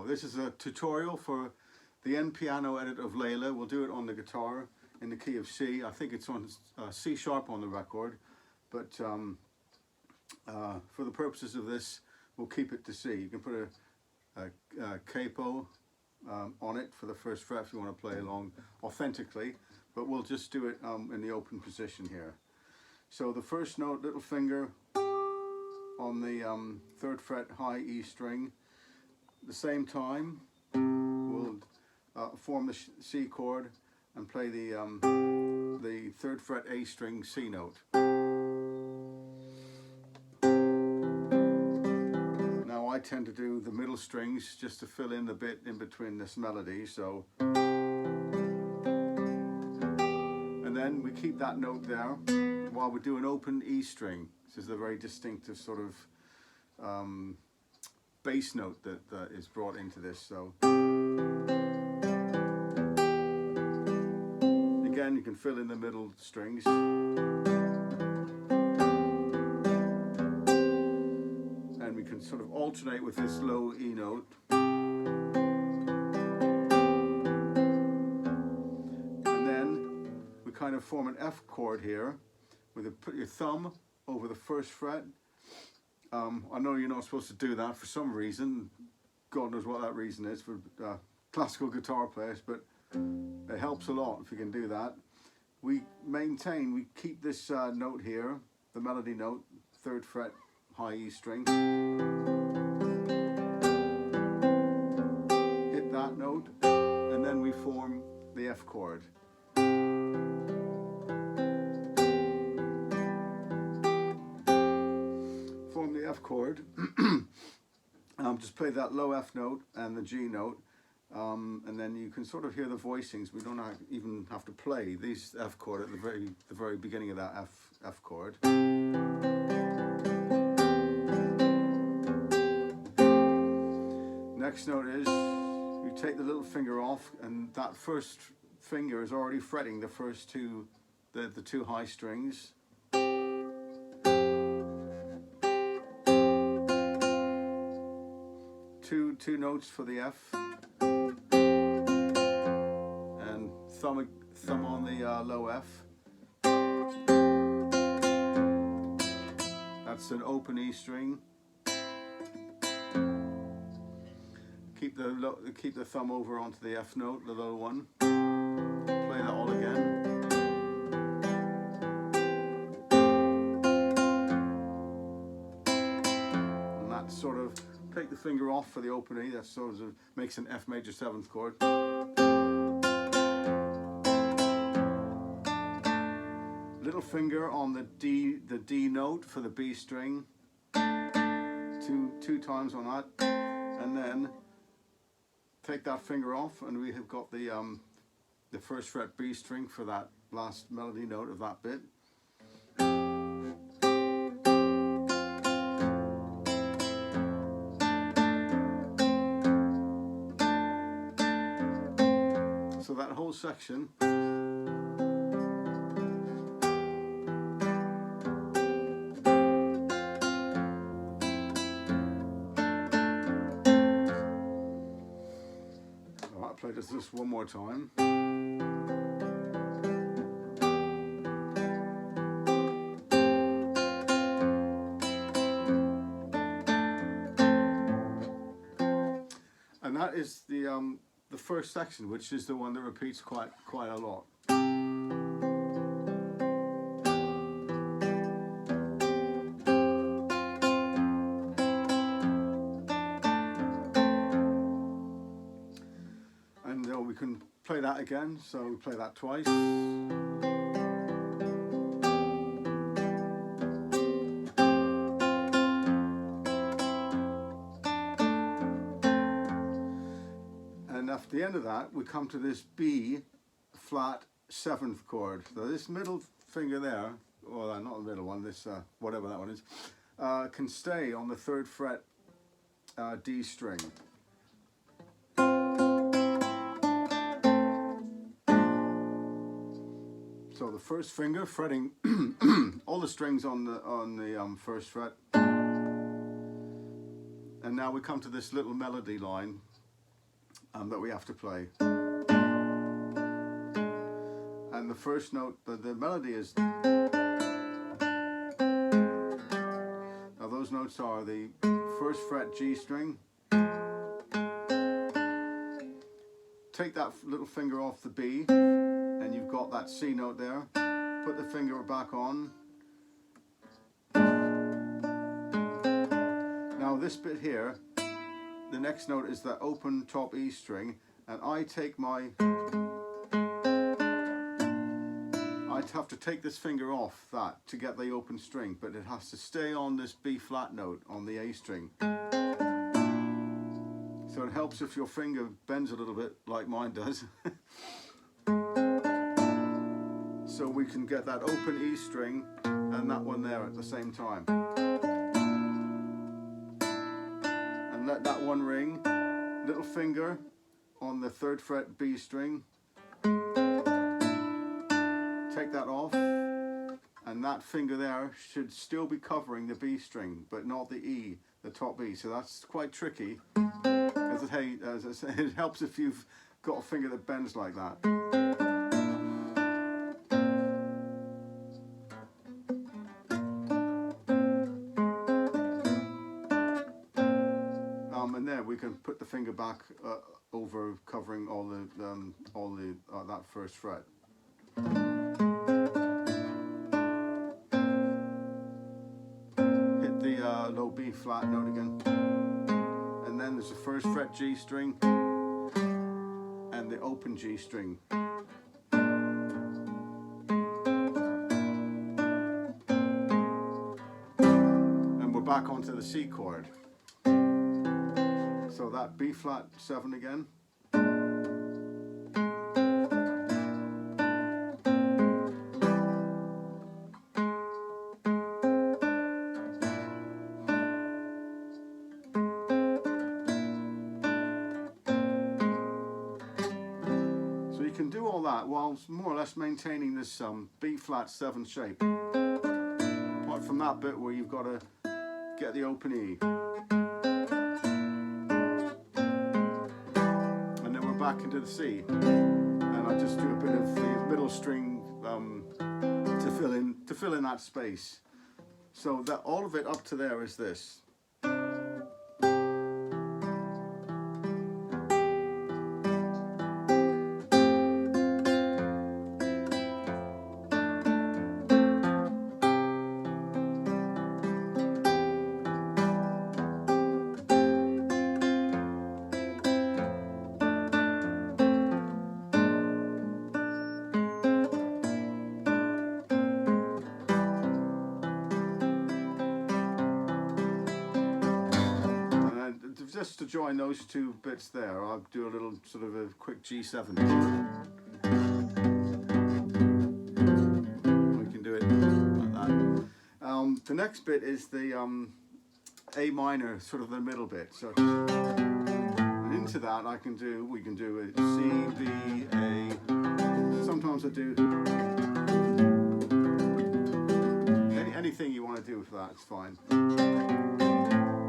this is a tutorial for the end piano edit of Layla. We'll do it on the guitar in the key of C. I think it's on C sharp on the record, but for the purposes of this, we'll keep it to C. You can put a capo on it for the first fret if you want to play along authentically, but we'll just do it in the open position here. So the first note, little finger on the 3rd fret high E string. At the same time, we'll form the C chord and play the 3rd fret A string C note. Now I tend to do the middle strings just to fill in the bit in between this melody, so. And then we keep that note there while we do an open E string. This is a very distinctive sort of bass note that is brought into this. So again, you can fill in the middle strings. And we can sort of alternate with this low E note. And then we kind of form an F chord here, where you put your thumb over the 1st fret. I know you're not supposed to do that for some reason. God knows what that reason is for classical guitar players, but it helps a lot if you can do that. We keep this note here, the melody note, 3rd fret high E string. Hit that note, and then we form the F chord. F chord, just play that low F note and the G note, and then you can sort of hear the voicings. We don't even have to play these F chord at the very beginning of that F chord. Next note is you take the little finger off, and that first finger is already fretting the first two, the 2 high strings. Two notes for the F, and thumb on the low F. That's an open E string. Keep the thumb over onto the F note, the low one. Play that all again. And that sort of. Take the finger off for the open E, that sort of makes an F major 7th chord. Little finger on the D note for the B string, two times on that, and then take that finger off, and we have got the 1st fret B string for that last melody note of that bit. So that whole section I'll play this just one more time. And that is the first section, which is the one that repeats quite a lot. And we can play that again, so we play that twice. And at the end of that, we come to this B flat 7th chord. So this middle finger there, or not the middle one, this whatever that one is, can stay on the 3rd fret D string. So the first finger fretting all the strings on the 1st fret, and now we come to this little melody line that we have to play. And the first note, the melody is, now those notes are the 1st fret G string. Take that little finger off the B and you've got that C note there. Put the finger back on. Now this bit here, the next note is the open top E string, and I have to take this finger off that to get the open string, but it has to stay on this B flat note on the A string. So it helps if your finger bends a little bit like mine does. So we can get that open E string and that one there at the same time. And let that one ring. Little finger on the 3rd fret B string. Take that off. And that finger there should still be covering the B string, but not the E, the top E. So that's quite tricky. As I say, it helps if you've got a finger that bends like that. And there we can put the finger back over, covering all the that 1st fret. Hit the low B flat note again. And then there's the 1st fret G string and the open G string. And we're back onto the C chord. So that B flat 7 again. Can do all that while more or less maintaining this B flat 7 shape. Apart from that bit where you've got to get the open E. And then we're back into the C. And I just do a bit of the middle string to fill in that space. So that all of it up to there is this. Just to join those two bits there, I'll do a little sort of a quick G7. We can do it like that. The next bit is the A minor, sort of the middle bit. So and into that we can do a C, B, A. Sometimes I do anything you want to do with that, it's fine.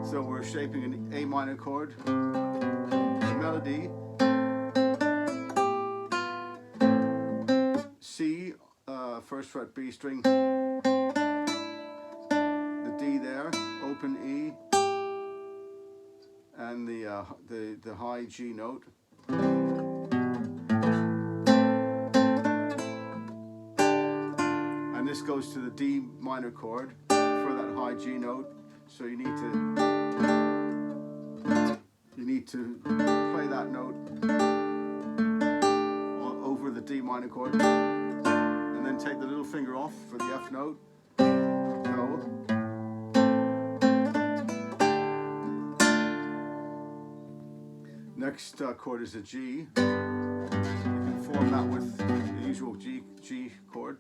So we're shaping an A minor chord, melody, C, 1st fret B string, the D there, open E, and the high G note. And this goes to the D minor chord for that high G note. So you need to play that note over the D minor chord, and then take the little finger off for the F note. Go. Next chord is a G. You can form that with the usual G chord.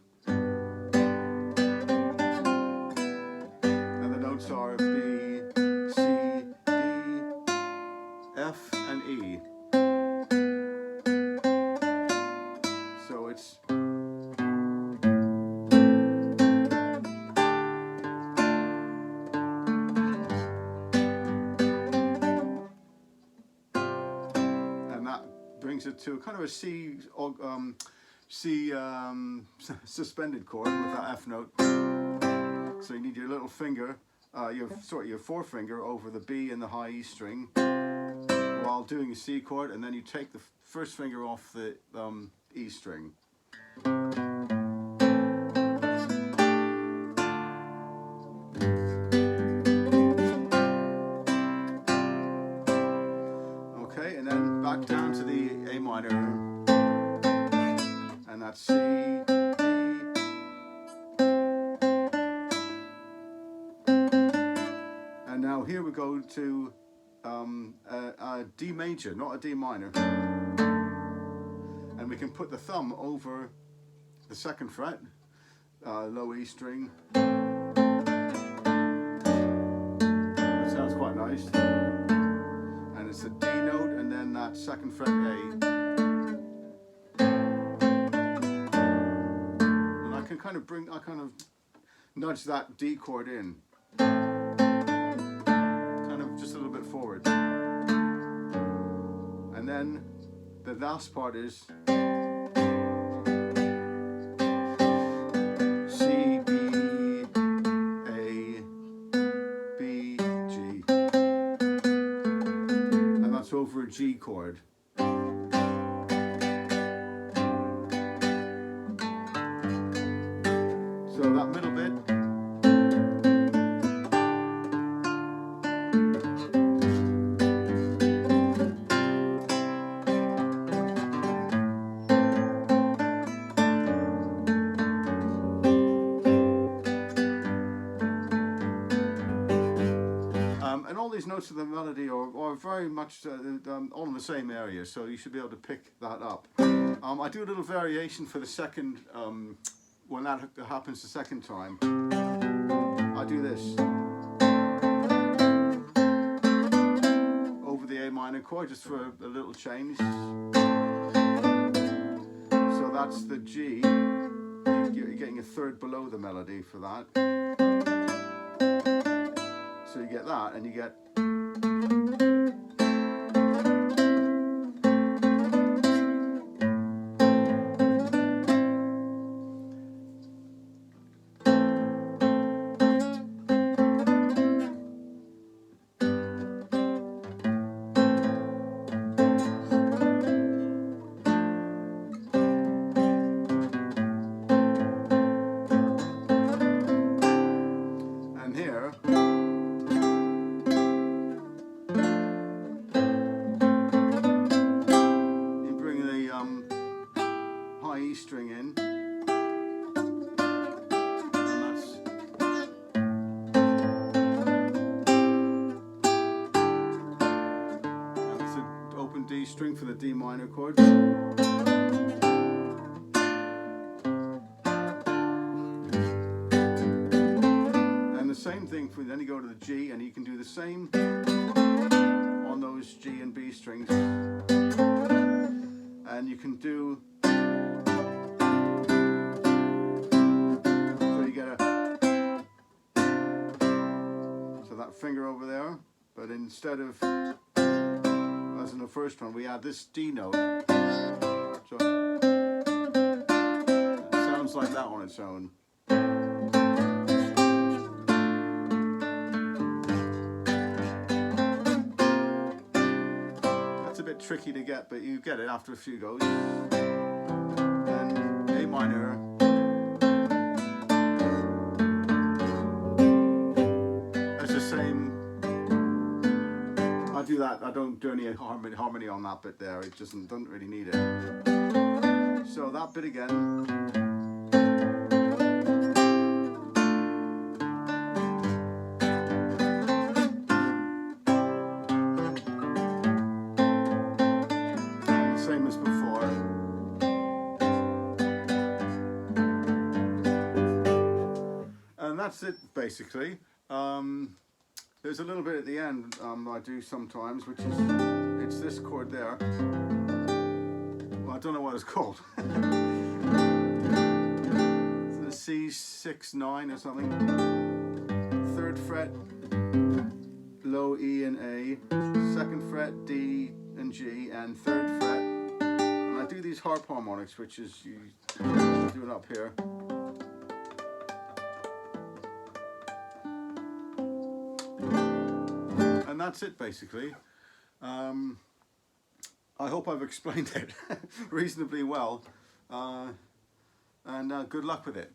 And the notes are B, C, D, F, and E. So it's brings it to kind of a C suspended chord with that F note. So you need your little finger, your forefinger over the B and the high E string while doing a C chord, and then you take the first finger off the E string. Okay, and then back down to the A minor, and that's C, D, and now here we go to a D major, not a D minor, and we can put the thumb over the 2nd fret, low E string. That sounds quite nice. And it's a D note, and then that 2nd fret A. And I can kind of nudge that D chord in, kind of just a little bit forward. And then the last part is C, B, A, B, G. And that's over a G chord. So that middle bit. And all these notes of the melody are very much all in the same area, so you should be able to pick that up. I do a little variation for the second, when that happens the second time. I do this. Over the A minor chord, just for a little change. So that's the G. You're getting a 3rd below the melody for that. So you get that, and you get string in, and that's an open D string for the D minor chord. And the same thing for then you go to the G, and you can do the same on those G and B strings, and you can do. That finger over there, but instead of, as in the first one, we add this D note. So it sounds like that on its own. That's a bit tricky to get, but you get it after a few goes. And A minor. I do that. I don't do any harmony on that bit there. It doesn't really need it. So that bit again. And the same as before. And that's it basically. There's a little bit at the end I do sometimes, which is, it's this chord there. Well, I don't know what it's called. It's a C6-9 or something. 3rd fret, low E and A. 2nd fret, D and G, and 3rd fret, I do these harp harmonics, which is you do it up here. And that's it basically. I hope I've explained it reasonably well, and good luck with it.